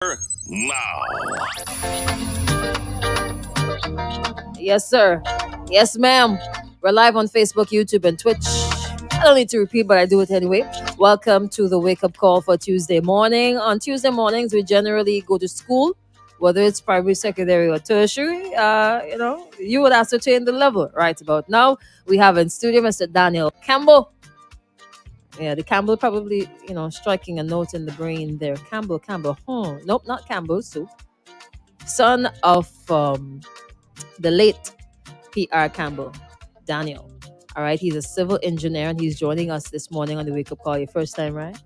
Now. Yes, sir. Yes, ma'am. We're live on Facebook, YouTube, and Twitch. I don't need to repeat, but I do it anyway. Welcome to the wake up call for Tuesday morning. On Tuesday mornings, we generally go to school, whether it's primary, secondary, or tertiary. You would ascertain the level right about now. We have in studio Mr. Daniel Campbell. Yeah, the Campbell probably, striking a note in the brain there. Campbell. Nope, not Campbell soup. Son of the late P.R. Campbell, Daniel. All right, he's a civil engineer and he's joining us this morning on the wake up call. Your first time, right?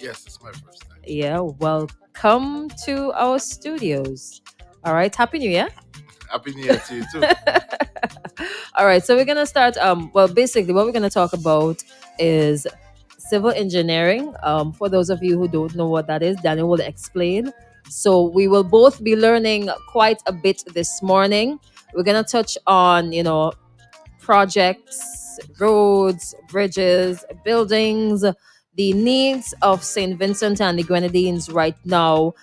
Yes, it's my first time. Yeah, welcome to our studios. All right, Happy New Year. Happy New Year to you too. All right, so we're gonna start. Basically, what we're gonna talk about is civil engineering. For those of you who don't know what that is, Daniel will explain. So we will both be learning quite a bit this morning. We're gonna touch on, projects, roads, bridges, buildings, the needs of St. Vincent and the Grenadines right now,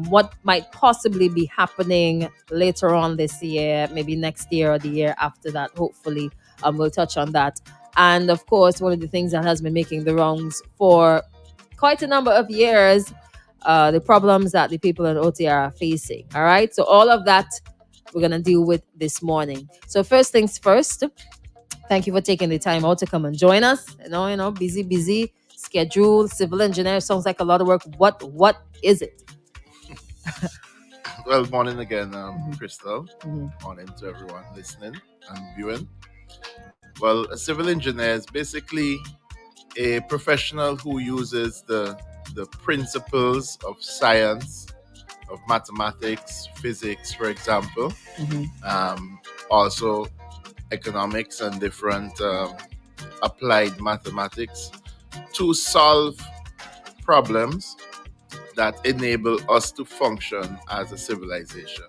what might possibly be happening later on this year, maybe next year or the year after that, hopefully. We'll touch on that. And of course, one of the things that has been making the rounds for quite a number of years, the problems that the people in OTR are facing. All right. So all of that we're gonna deal with this morning. So first things first, thank you for taking the time out to come and join us. Busy schedule. Civil engineer sounds like a lot of work. What is it? Well, morning again, Mhm. Crystal. Mhm. Morning to everyone listening and viewing. Well, a civil engineer is basically a professional who uses the principles of science, of mathematics, physics, for example, Mhm. also economics and different applied mathematics to solve problems that enable us to function as a civilization.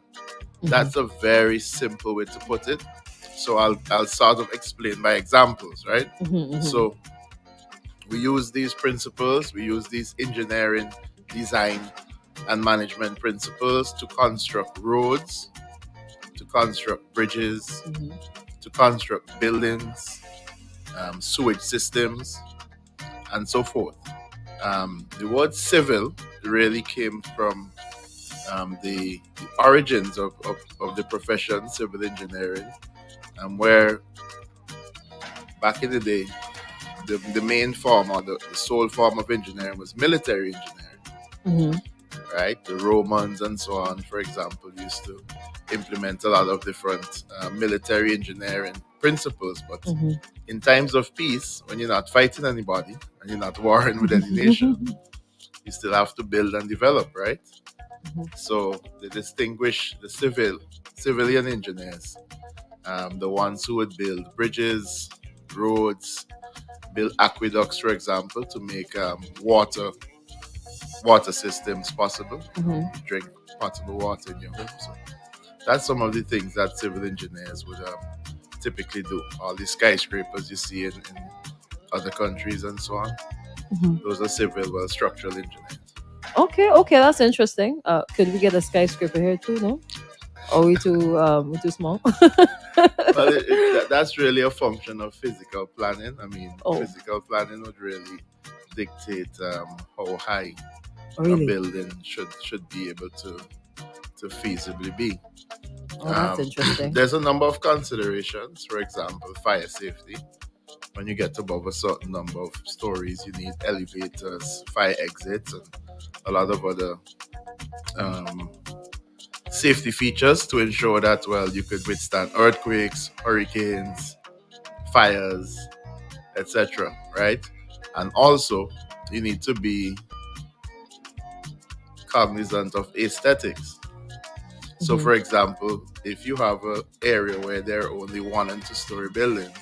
Mhm. That's a very simple way to put it. So I'll sort of explain by examples, right? Mhm. Mhm. So we use these principles, we use these engineering, design, and management principles to construct roads, to construct bridges, Mhm. to construct buildings, sewage systems, and so forth. The word civil really came from the origins of the profession, civil engineering, where back in the day, the main form or the sole form of engineering was military engineering, Mhm. right? The Romans and so on, for example, used to implement a lot of different military engineering principles. But Mhm. in times of peace, when you're not fighting anybody and you're not warring with any nation, you still have to build and develop, right? Mhm. So they distinguish the civilian engineers, the ones who would build bridges, roads, build aqueducts, for example, to make water systems possible, Mhm. drink potable water in your home. So that's some of the things that civil engineers would typically do. All the skyscrapers you see in other countries and so on, Mhm. those are civil, well, structural engineers. Okay, that's interesting. Could we get a skyscraper here too? No, or we too small? Well, that's really a function of physical planning. I mean, Oh, physical planning would really dictate how high a really? building should be able to feasibly be. Oh, that's interesting. There's a number of considerations. For example, fire safety. When you get above a certain number of stories, you need elevators, fire exits, and a lot of other um, safety features to ensure that, well, you could withstand earthquakes, hurricanes, fires, etc. Right? And also, you need to be cognizant of aesthetics. So, Mhm. for example, if you have an area where there are only 1 and 2 story buildings,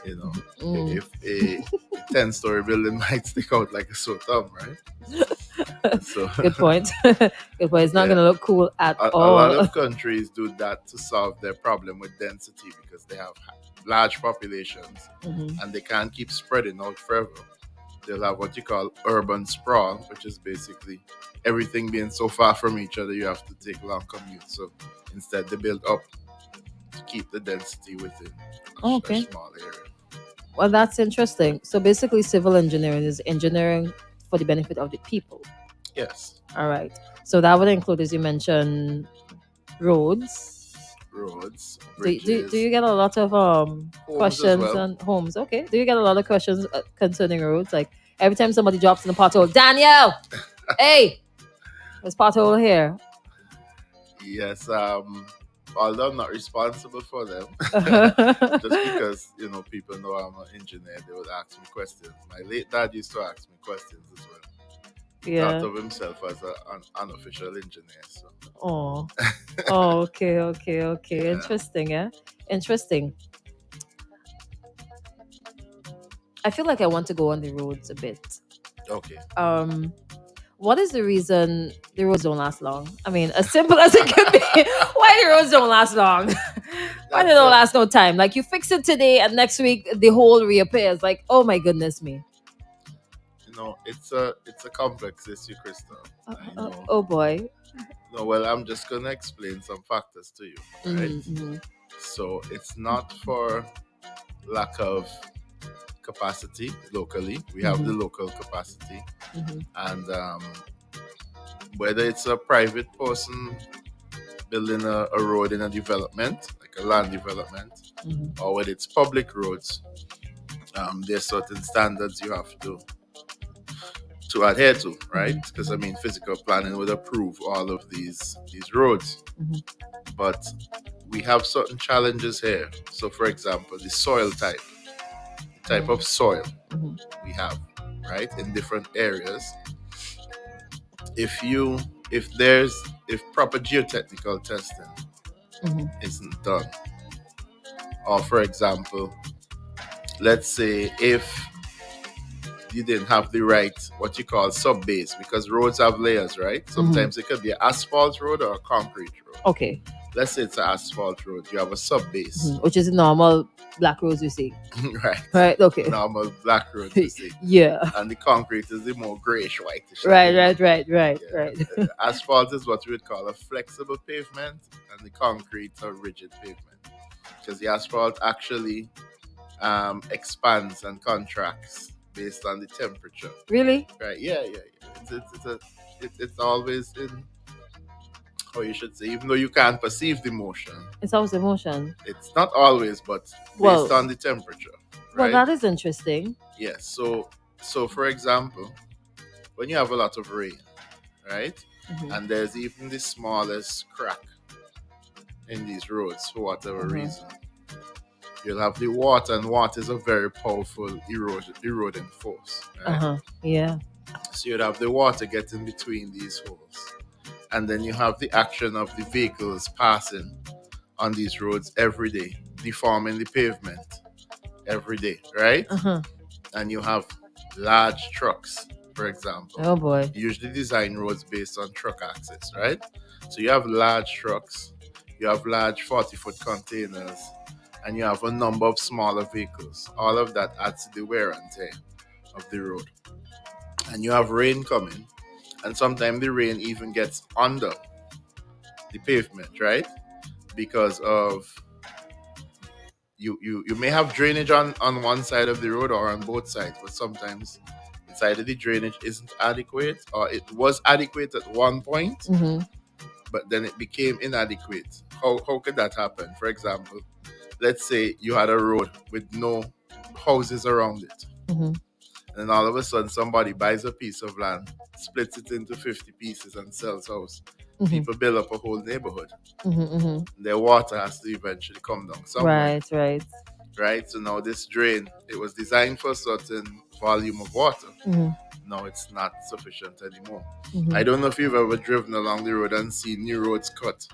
you know, Mm. if a 10-story building might stick out like a sore thumb, right? So, Good point. Good point. It's not yeah, gonna look cool at a lot all. of countries do that to solve their problem with density because they have large populations Mhm. and they can't keep spreading out forever. they'll have what you call urban sprawl, which is basically everything being so far from each other you have to take long commutes. So instead, they build up to keep the density within a Okay. small area. Well, that's interesting. So basically, civil engineering is engineering for the benefit of the people. Yes, All right. So that would include, as you mentioned, roads. roads, Do bridges, you get a lot of homes as questions well. on homes? Okay. Do you get a lot of questions concerning roads? Like every time somebody drops in a pothole, Danielle, hey, there's pothole here. Yes, although I'm not responsible for them, just because people know I'm an engineer, they would ask me questions. My late dad used to ask me questions as well. He thought Yeah. of himself as an unofficial engineer. So Oh. Oh. Okay. Okay. Okay. yeah, Interesting. Yeah. Interesting. I feel like I want to go on the roads a bit. okay. What is the reason the roads don't last long? I mean, as simple as it can be, why the roads don't last long? Why they That's don't a last no time? Like you fix it today and next week the hole reappears. Like, oh my goodness me. it's a complex issue, Crystal. I know. Oh boy. No, well, I'm just gonna explain some factors to you, right? Mm-hmm, So it's not for lack of capacity locally. We have the mm-hmm, local capacity, mm-hmm, and whether it's a private person building a road in a development, like a land development, mm-hmm, or whether it's public roads, there's certain standards you have to adhere to, right? Because I mean, physical planning would approve all of these roads, mm-hmm, but we have certain challenges here. So, for example, the soil type, the type of soil mm-hmm, we have, right, in different areas. If proper geotechnical testing mm-hmm, isn't done, or for example, let's say if you didn't have the right what you call sub base, because roads have layers, right? mm-hmm. Sometimes it could be an asphalt road or a concrete road. Okay. Let's say it's an asphalt road, you have a sub base. Which is the normal black roads we see. Right. Right. Okay. Normal black roads you see. Yeah. And the concrete is the more grayish whitish. Right. Right. Yeah. Asphalt is what we would call a flexible pavement, and the concrete a rigid pavement. Because the asphalt actually expands and contracts based on the temperature. Really? Right? Yeah. It's always in how you should say, even though you can't perceive the motion, It's always emotion. it's not always, but based on the temperature. Well, Right? that is interesting. Yes. So for example, when you have a lot of rain, right, Mhm. and there's even the smallest crack in these roads for whatever reason, you'll have the water, and water is a very powerful eroding force. Right? Yeah. So you'd have the water getting between these holes, and then you have the action of the vehicles passing on these roads every day, deforming the pavement every day, right? And you have large trucks, for example. Oh boy. You usually design roads based on truck access, right? So you have large trucks, you have large 40-foot containers, and you have a number of smaller vehicles. All of that adds to the wear and tear of the road. And you have rain coming, and sometimes the rain even gets under the pavement, right? Because of you may have drainage on one side of the road or on both sides, but sometimes the side of the drainage isn't adequate, or it was adequate at one point, Mm-hmm. but then it became inadequate. How could that happen? For example, let's say you had a road with no houses around it. Mm-hmm. And all of a sudden, somebody buys a piece of land, splits it into 50 pieces, and sells house. Mm-hmm. People build up a whole neighborhood. Mm-hmm. Their water has to eventually come down somewhere. Right. Right? So now this drain, it was designed for a certain volume of water. Mm-hmm. Now it's not sufficient anymore. Mm-hmm. I don't know if you've ever driven along the road and seen new roads cut.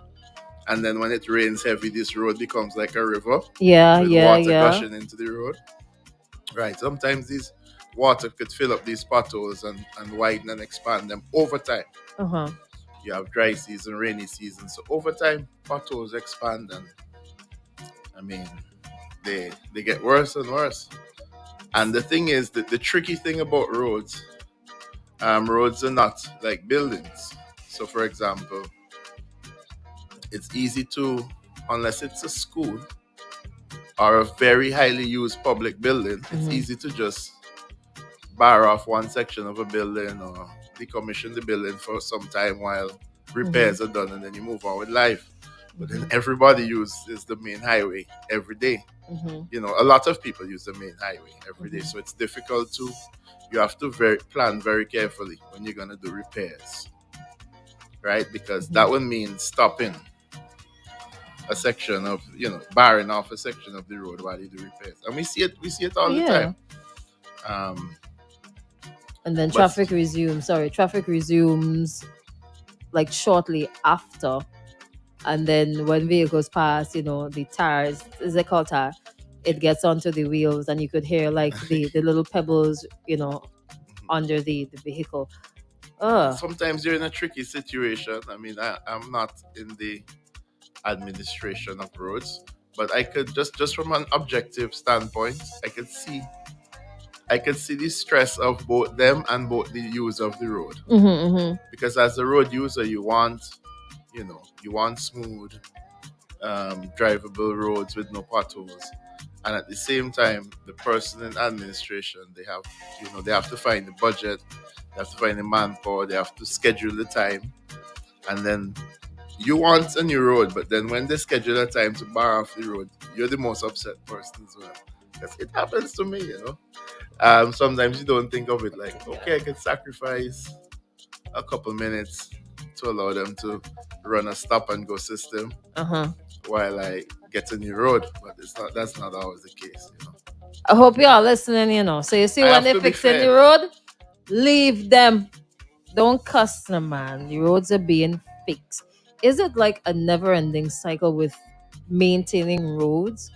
And then when it rains heavy, this road becomes like a river. Yeah, with yeah, water yeah. gushing into the road. Right. Sometimes these water could fill up these potholes and widen and expand them over time. Uh-huh. You have dry season, rainy season. So over time, potholes expand, and I mean, they get worse and worse. And the thing is that the tricky thing about roads, roads are not like buildings. So, for example, it's easy to, unless it's a school or a very highly used public building, it's easy to just bar off one section of a building or decommission the building for some time while repairs are done, and then you move on with life. But then everybody uses the main highway every day. A lot of people use the main highway every day, so it's difficult to. You have to plan very carefully when you're gonna do repairs, right? Because that would mean stopping a section of, barring off a section of the road while you do repairs, and we see it all the time. And then traffic resumes. Traffic resumes like shortly after. And then when vehicles pass, the tires, is it called tire? It gets onto the wheels, and you could hear like the little pebbles, under the vehicle. Sometimes you're in a tricky situation. I mean, I'm not in the administration of roads, but I could just from an objective standpoint, I could see the stress of both them and both the user of the road. Because as a road user, you want smooth, drivable roads with no potholes, and at the same time, the person in administration, they have to find the budget, they have to find the manpower, they have to schedule the time, and then you want a new road, but then when they schedule a time to bar off the road, you're the most upset person as well. Because it happens to me, sometimes you don't think of it like, okay, I can sacrifice a couple minutes to allow them to run a stop and go system while I get a new road, but that's not always the case. I hope you are listening. So you see, when they fixing the road, leave them. Don't cuss them, man. The roads are being fixed. Is it like a never-ending cycle with maintaining roads?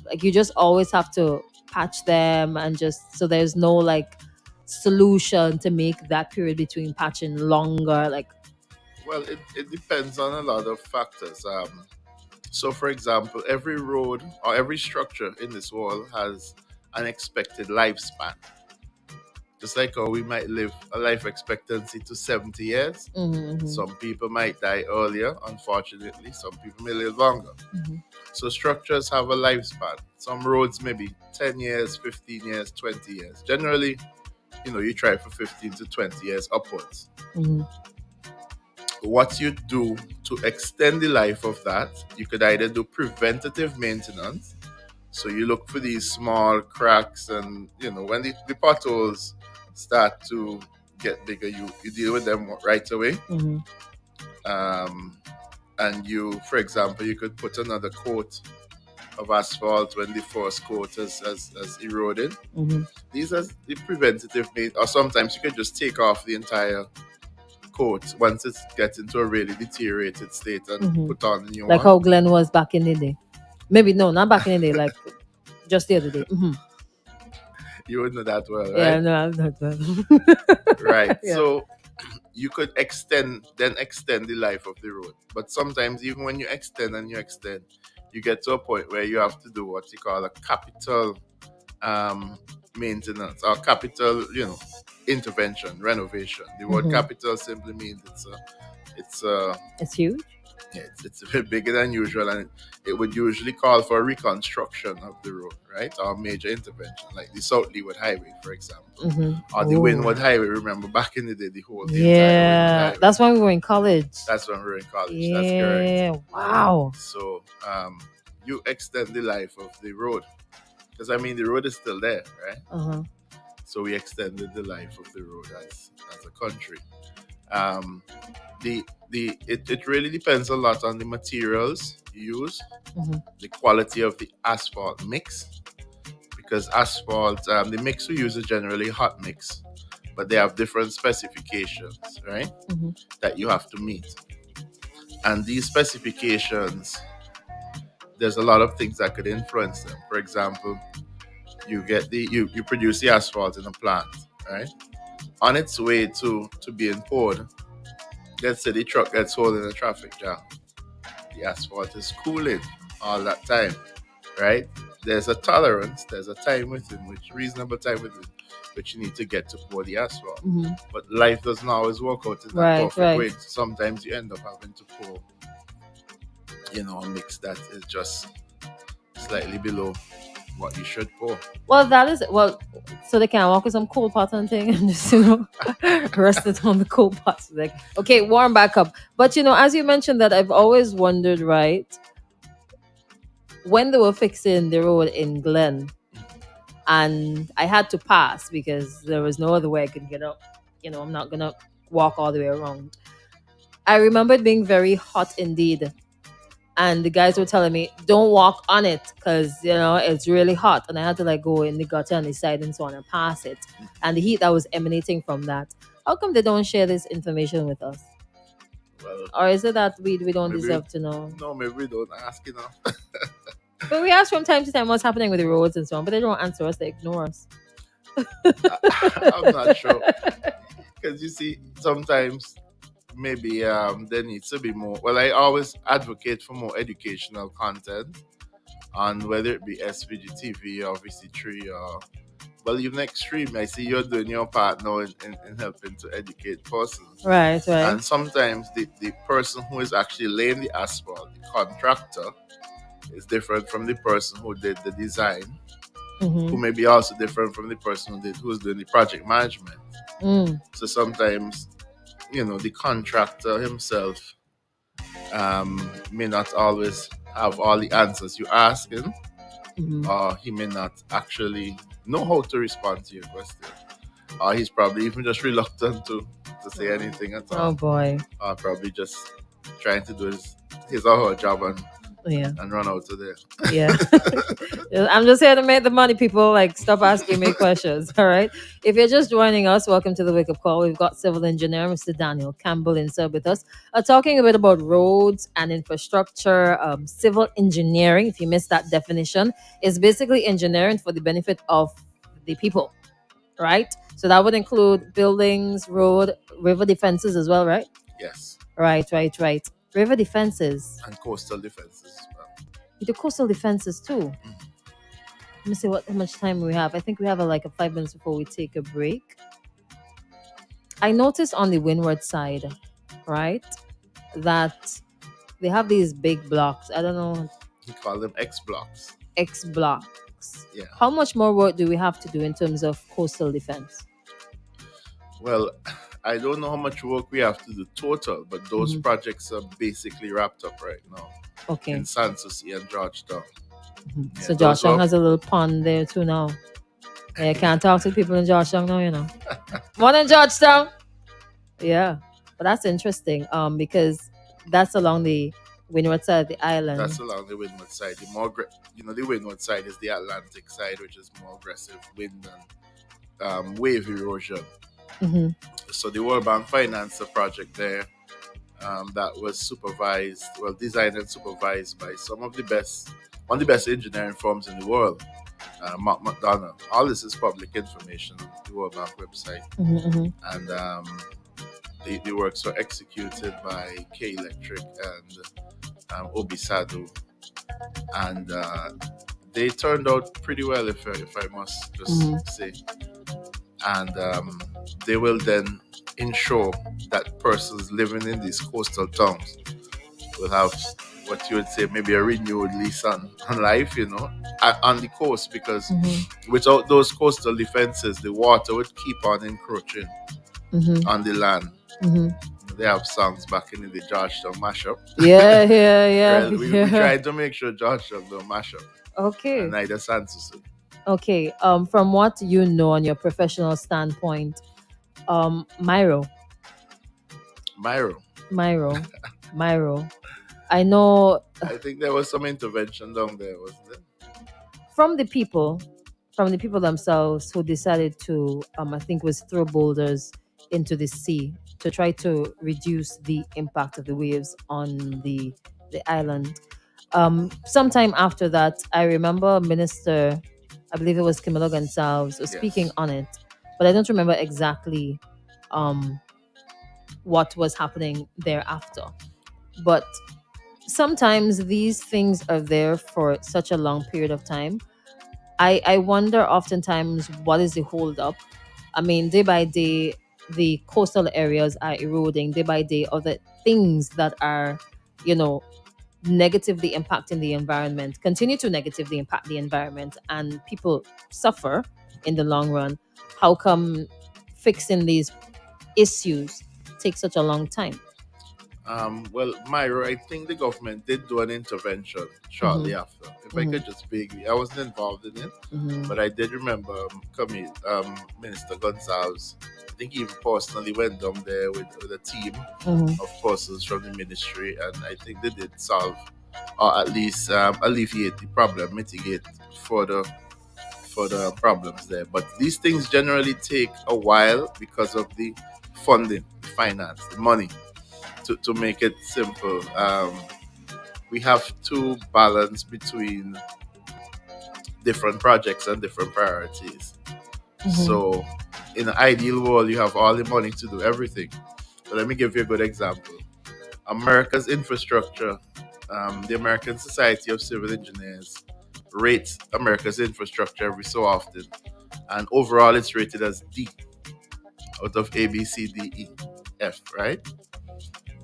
Like you just always have to patch them, and just so there's no like solution to make that period between patching longer. Like, well, it depends on a lot of factors. So, for example, every road or every structure in this world has an expected lifespan. Just like how we might live a life expectancy to 70 years. Some people might die earlier, unfortunately. Some people may live longer. So structures have a lifespan. Some roads maybe 10 years, 15 years, 20 years. Generally, you try for 15 to 20 years upwards. What you do to extend the life of that, you could either do preventative maintenance. So you look for these small cracks, and when the potholes start to get bigger, you deal with them right away. And you, for example, you could put another coat of asphalt when the first coat has eroded. These are the preventative maintenance. Or sometimes you could just take off the entire coat once it gets into a really deteriorated state and put on a new one. Like how Glenn was back in the day. Maybe no, not back in the day, like just the other day. You would know that well, right? Yeah, no, I'm not well. Right. Yeah. So you could extend the life of the road. But sometimes even when you extend, you get to a point where you have to do what you call a capital maintenance or capital, intervention, renovation. The word capital simply means it's huge. Yeah, it's a bit bigger than usual, and it would usually call for a reconstruction of the road, right? Or major intervention, like the South Leeward Highway, for example, or the Windward Highway. Remember back in the day, the entire Highway. That's when we were in college. That's when we were in college. Yeah, that's correct. Wow. So you extend the life of the road, because the road is still there, right? So we extended the life of the road as a country. It really depends a lot on the materials you use, the quality of the asphalt mix, because asphalt, the mix we use is generally hot mix, but they have different specifications, right? That you have to meet. And these specifications, there's a lot of things that could influence them. For example, you produce the asphalt in a plant, right? On its way to being poured, let's say the truck gets hold in a traffic jam. The asphalt is cooling all that time, right? there's a tolerance, there's a time within which, reasonable time within which you need to get to pour the asphalt. Mm-hmm. But life doesn't always work out in that Right, perfect right. way. Sometimes you end up having to pour, a mix that is just slightly below what you should pour. Well, that is well. So they can walk with some cold pot and thing and just rest it on the cold pot. Like, okay, warm back up. But as you mentioned that, I've always wondered, right, when they were fixing the road in Glen, and I had to pass because there was no other way I could get up. I'm not gonna walk all the way around. I remember it being very hot indeed. And the guys were telling me, don't walk on it because, it's really hot. And I had to like go in the gutter on the side and so on and pass it. And the heat that was emanating from that. How come they don't share this information with us? Well, Or is it that we don't maybe, deserve to know? no, maybe we don't ask enough. But we ask from time to time what's happening with the roads and so on, but they don't answer us, they ignore us. I'm not sure. Because you see, sometimes maybe there needs to be more. Well, I always advocate for more educational content on whether it be SPG TV or VC3 or, well, even Extreme. I see you're doing your part now in helping to educate persons. Right, right. And sometimes the person who is actually laying the asphalt, the contractor, is different from the person who did the design, who may be also different from the person who's doing the project management. So sometimes, the contractor himself may not always have all the answers you're asking, or he may not actually know how to respond to your question, or he's probably even just reluctant to say anything at all. Oh boy. Or probably just trying to do his or her job and run out of there. Yeah. I'm just here to make the money, people. Like, stop asking me questions. All right. If you're just joining us, welcome to the Wake Up Call. We've got civil engineer Mr. Daniel Campbell inside with us, talking a bit about roads and infrastructure. Civil engineering, if you missed that definition, is basically engineering for the benefit of the people, right? So that would include buildings, road, river defenses as well, right? Yes. Right. River defenses. And coastal defenses as well. You do coastal defenses too. Let me see how much time we have. I think we have like a 5 minutes before we take a break. I noticed on the windward side, right, that they have these big blocks. I don't know. You call them X blocks. X blocks. Yeah. How much more work do we have to do in terms of coastal defense? Well, I don't know how much work we have to do total, but those projects are basically wrapped up right now. Okay. In Sanssouci and Georgetown. Yeah, so Georgetown has a little pond there too now. Yeah, you can't talk to people in Georgetown now, Morning, Georgetown. Yeah, but that's interesting. Because that's along the windward side of the island. That's along the windward side. The more, the windward side is the Atlantic side, which is more aggressive wind and wave erosion. So the World Bank financed a project there that was designed and supervised by one of the best engineering firms in the world, Mark McDonald. All this is public information on the World Bank website. And the works were executed by K Electric and Obisado, and they turned out pretty well, if I must just say. And they will then ensure that persons living in these coastal towns will have what you would say maybe a renewed lease on life, on the coast, because without those coastal defenses, the water would keep on encroaching on the land. They have songs back in the Georgetown mashup. Yeah. We tried to make sure Georgetown don't mash up. Okay. And neither Sanssouci. Okay. From what you know on your professional standpoint, Myro. I know. I think there was some intervention down there, wasn't it? From the people themselves who decided to, I think, was throw boulders into the sea to try to reduce the impact of the waves on the island. Sometime after that, I remember Minister, I believe it was Campbell Gonsalves, was speaking on it, but I don't remember exactly what was happening thereafter. But sometimes these things are there for such a long period of time. I wonder oftentimes what is the hold up. I mean, day by day, the coastal areas are eroding. Day by day, other things that are, you know, negatively impacting the environment continue to negatively impact the environment, and people suffer in the long run. How come fixing these issues takes such a long time? Well, Myro, I think the government did do an intervention Mm-hmm. shortly after. If I Mm-hmm. could just vaguely, I wasn't involved in it, Mm-hmm. but I did remember Minister Gonzalez. I think he personally went down there with a team Mm-hmm. of persons from the ministry, and I think they did solve or at least alleviate the problem, mitigate further further problems there. But these things generally take a while because of the funding, the finance, the money. To make it simple, we have to balance between different projects and different priorities. Mm-hmm. So, in an ideal world, you have all the money to do everything. But let me give you a good example. America's infrastructure, the American Society of Civil Engineers rates America's infrastructure every so often, and overall it's rated as D out of A, B, C, D, E, F, right?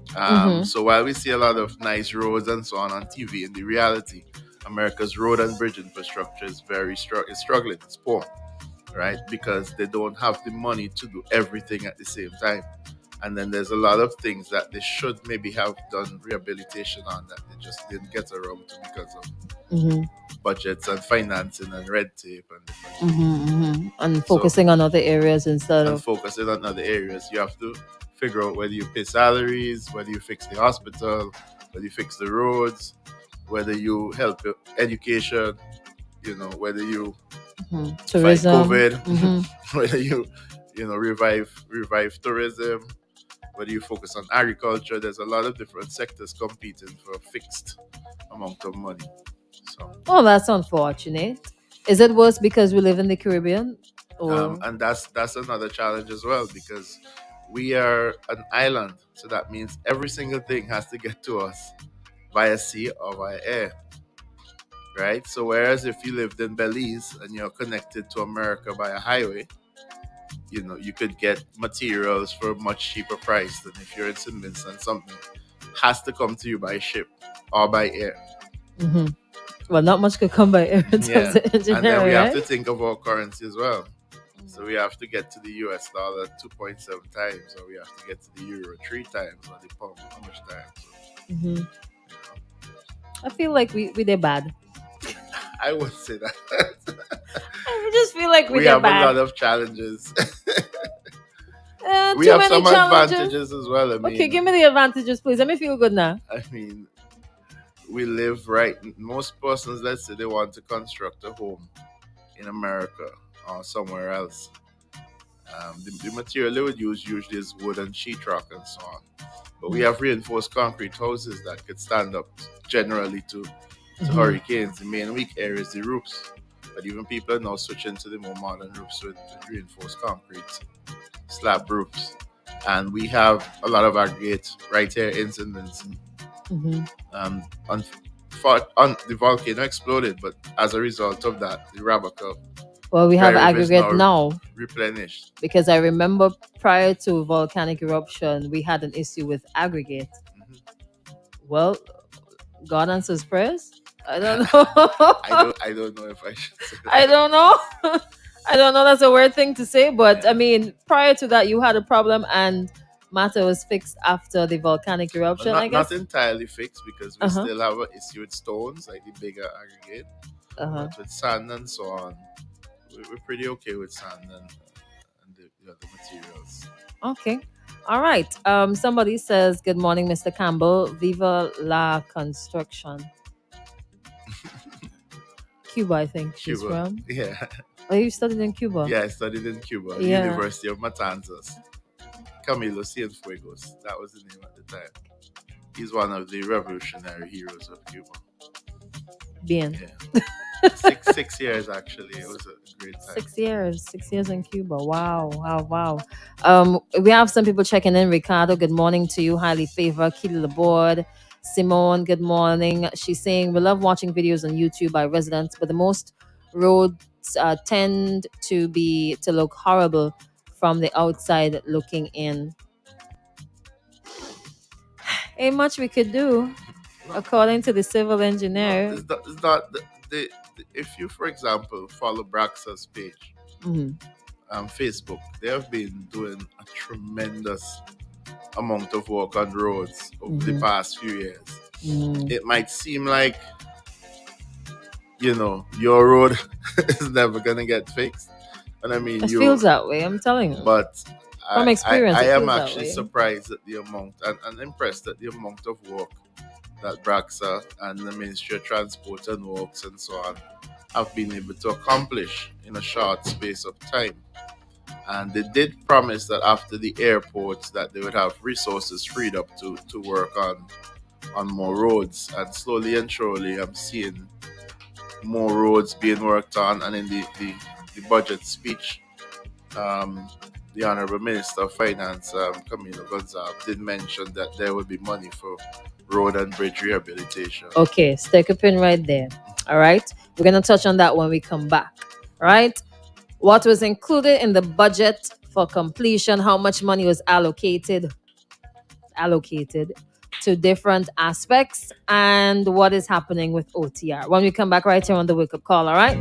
Mm-hmm. So while we see a lot of nice roads and so on TV, in the reality, America's road and bridge infrastructure is is struggling. It's poor, right? Because they don't have the money to do everything at the same time. And then there's a lot of things that they should maybe have done rehabilitation on that they just didn't get around to because of Mm-hmm. budgets and financing and red tape and different things. Mm-hmm. Mm-hmm. And So, focusing on other areas instead and of. focusing on other areas, you have to figure out whether you pay salaries, whether you fix the hospital, whether you fix the roads, whether you help your education, whether you Mhm. fight Tourism. COVID, Mm-hmm. whether you revive tourism, whether you focus on agriculture. There's a lot of different sectors competing for a fixed amount of money. So, Oh, that's unfortunate. Is it worse because we live in the Caribbean? Or. and that's another challenge as well because we are an island, so that means every single thing has to get to us via sea or via air, right? So whereas if you lived in Belize and you're connected to America by a highway, you could get materials for a much cheaper price than if you're in St. Vincent. Something has to come to you by ship or by air. Mm-hmm. Well, not much could come by air in terms Yeah. of And then we engineering, have to right? think of our currency as well. So we have to get to the US dollar 2.7 times, or we have to get to the euro 3 times, or the pound how much times. So, Mm-hmm. I feel like we did bad. I would say that. I just feel like we We did have a bad. lot of challenges. We Too have many some challenges. advantages as well. Okay, give me the advantages, please. Let me feel good now. I mean, we live right. Most persons, let's say they want to construct a home in America or somewhere else. The material they would use usually is wood and sheetrock and so on. But we have reinforced concrete houses that could stand up generally to Mm-hmm. hurricanes. The main weak area is the roofs. But even people are now switching to the more modern roofs with reinforced concrete slab roofs. And we have a lot of aggregate right here in St. Vincent. Mm-hmm. Um, on, the volcano exploded, but as a result of that, the Rabaca Well, we have Dry River is aggregate now now replenished. because I remember prior to volcanic eruption, we had an issue with aggregate. Mhm. Well, God answers prayers. I don't I know. don't know if I should say I that. don't know. I don't know. That's a weird thing to say, but I Yeah. mean, prior to that, you had a problem, and matter was fixed after the volcanic Well, eruption. I not guess. entirely fixed because we Uh huh. still have an issue with stones, like the bigger aggregate. Uh huh. But with sand and so on, we're pretty okay with sand and the other materials. Okay. All right. Somebody says, "Good morning, Mr. Campbell. Viva la construction." Cuba, I think she's Cuba. from. Yeah. Oh, you studied in Cuba? Yeah, I studied in Cuba, Yeah. University of Matanzas. Camilo Cienfuegos, that was the name at the time. He's one of the revolutionary heroes of Cuba. Bien. Yeah. 6 years actually. It was a great time. 6 years. 6 years in Cuba. Wow. Wow. Wow. We have some people checking in. Ricardo, good morning to you. Highly favored. Kitty Laborde. Simone, good morning. She's saying we love watching videos on YouTube by residents, but the most roads tend to look horrible from the outside looking in. Ain't much we could do, No, according to the civil no, engineer. it's not if you, for example, follow Braxa's page Mhm. on Facebook, they have been doing a tremendous amount of work on roads over the Mhm. past few years. Mhm. It might seem like, your road is never gonna get fixed. And I mean It feels you, that way. I'm telling you but from experience. I It am feels that actually way. surprised at the amount and impressed at the amount of work that Braxa and the Ministry of Transport and Works and so on have been able to accomplish in a short space of time. And they did promise that after the airports that they would have resources freed up to work on more roads. And slowly and surely I'm seeing more roads being worked on. And in the budget speech, um, the Honorable Minister of Finance, Camilo Gonzalez, did mention that there would be money for road and bridge rehabilitation. Okay, stick a pin right there. All right, we're gonna touch on that when we come back. All right, what was included in the budget for completion? How much money was allocated to different aspects, and what is happening with OTR when we come back right here on the wake up call. All right.